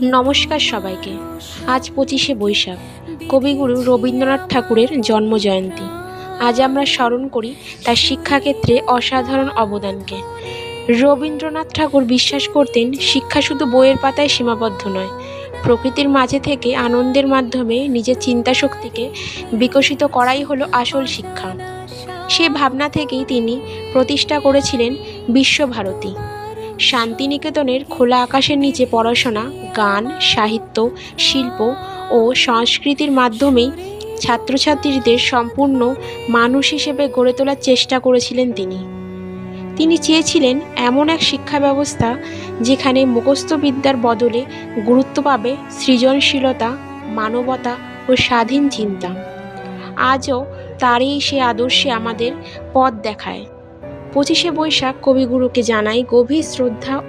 নমস্কার সবাইকে। আজ 25শে বৈশাখ, কবিগুরু রবীন্দ্রনাথ ঠাকুরের জন্মজয়ন্তী। আজ আমরা স্মরণ করি তার শিক্ষাক্ষেত্রে অসাধারণ অবদানকে। রবীন্দ্রনাথ ঠাকুর বিশ্বাস করতেন শিক্ষা শুধু বইয়ের পাতায় সীমাবদ্ধ নয়, প্রকৃতির মাঝে থেকে আনন্দের মাধ্যমে নিজের চিন্তাশক্তিকে বিকশিত করাই হলো আসল শিক্ষা। সে ভাবনা থেকেই তিনি প্রতিষ্ঠা করেছিলেন বিশ্বভারতী। শান্তিনিকেতনের খোলা আকাশের নিচে পড়াশোনা, গান, সাহিত্য, শিল্প ও সংস্কৃতির মাধ্যমেই ছাত্রছাত্রীদের সম্পূর্ণ মানুষ হিসেবে গড়ে তোলার চেষ্টা করেছিলেন তিনি। তিনি চেয়েছিলেন এমন এক শিক্ষা ব্যবস্থা যেখানে মুখস্থ বিদ্যার বদলে গুরুত্ব পাবে সৃজনশীলতা, মানবতা ও স্বাধীন চিন্তা। আজও তারই সে আদর্শে আমাদের পথ দেখায়। 25শে বৈশাখ কবিগুরুকে জানাই গভীর শ্রদ্ধা